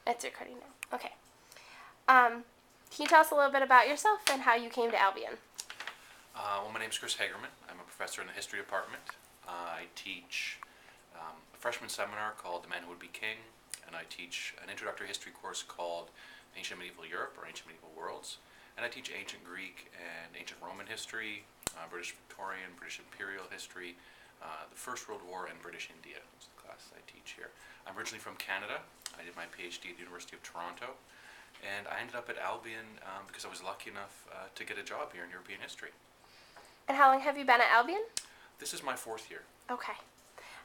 It's recording now. Okay. Can you tell us a little bit about yourself and how you came to Albion? Well, my name is Chris Hagerman. I'm a professor in the history department. I teach a freshman seminar called The Man Who Would Be King, and I teach an introductory history course called Ancient Medieval Europe or Ancient Medieval Worlds. And I teach ancient Greek and ancient Roman history, British Victorian, British Imperial history, the First World War, and British India. That's the class I teach here. I'm originally from Canada. I did my PhD at the University of Toronto. And I ended up at Albion because I was lucky enough to get a job here in European history. And how long have you been at Albion? This is my 4th year. Okay.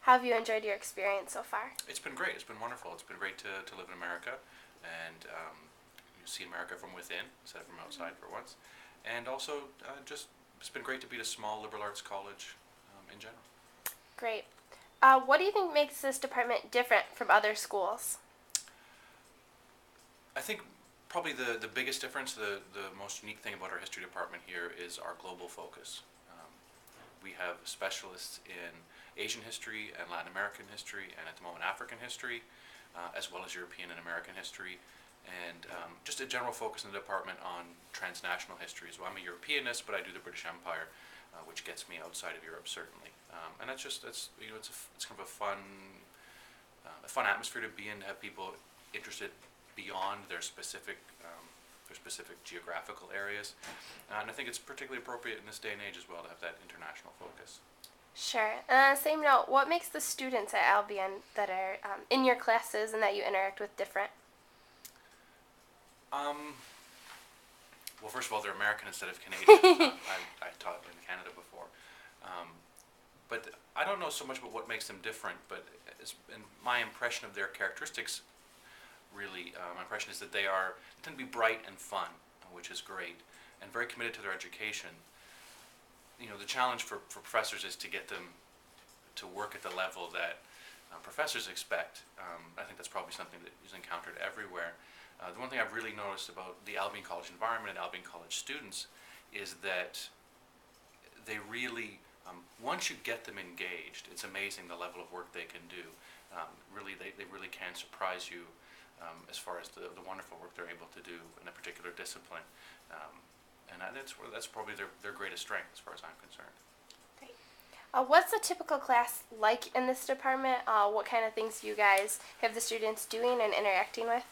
How have you enjoyed your experience so far? It's been great. It's been wonderful. It's been great to live in America and you see America from within instead of from outside for once. And also it's been great to be at a small liberal arts college in general. Great. What do you think makes this department different from other schools? I think probably the biggest difference, the most unique thing about our history department here is our global focus. We have specialists in Asian history and Latin American history, and at the moment African history, as well as European and American history, and just a general focus in the department on transnational history as well. I'm a Europeanist, but I do the British Empire, which gets me outside of Europe certainly, and it's kind of a fun atmosphere to be in, to have people interested beyond their specific geographical areas, and I think it's particularly appropriate in this day and age as well to have that international focus. Sure. And on the same note, what makes the students at Albion that are in your classes and that you interact with different? Well, first of all, they're American instead of Canadian. I taught in Canada before, but I don't know so much about what makes them different, but in my impression of their characteristics, really, my impression is that they tend to be bright and fun, which is great, and very committed to their education. You know, the challenge for professors is to get them to work at the level that professors expect. I think that's probably something that is encountered everywhere. The one thing I've really noticed about the Albion College environment and Albion College students is that they really, once you get them engaged, it's amazing the level of work they can do. Really, they really can surprise you as far as the wonderful work they're able to do in a particular discipline. And that's probably their greatest strength as far as I'm concerned. Great. What's a typical class like in this department? What kind of things do you guys have the students doing and interacting with?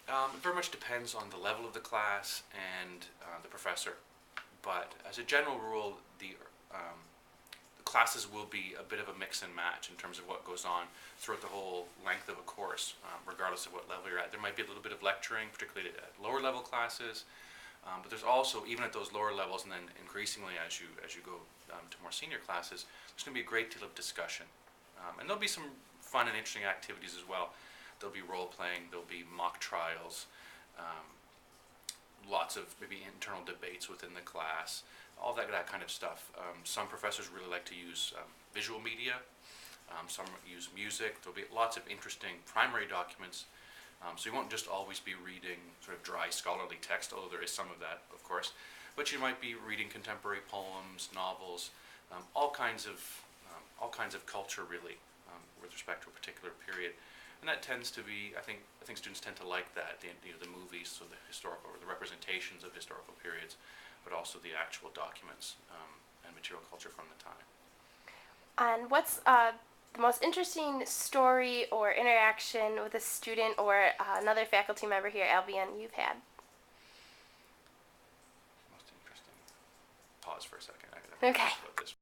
It very much depends on the level of the class and the professor. But as a general rule, the classes will be a bit of a mix and match in terms of what goes on throughout the whole length of a course, regardless of what level you're at. There might be a little bit of lecturing, particularly at lower level classes, but there's also, even at those lower levels, and then increasingly as you go to more senior classes, there's going to be a great deal of discussion. And there'll be some fun and interesting activities as well. There'll be role playing, there'll be mock trials, lots of maybe internal debates within the class, all that kind of stuff. Some professors really like to use visual media, some use music. There'll be lots of interesting primary documents, so you won't just always be reading sort of dry scholarly text, although there is some of that, of course, but you might be reading contemporary poems, novels, all kinds of culture really, with respect to a particular period. And that tends to be, I think students tend to like that, the movies, so the historical, or the representations of historical periods, but also the actual documents and material culture from the time. And what's the most interesting story or interaction with a student or another faculty member here at Albion you've had? Most interesting. Pause for a second. Okay.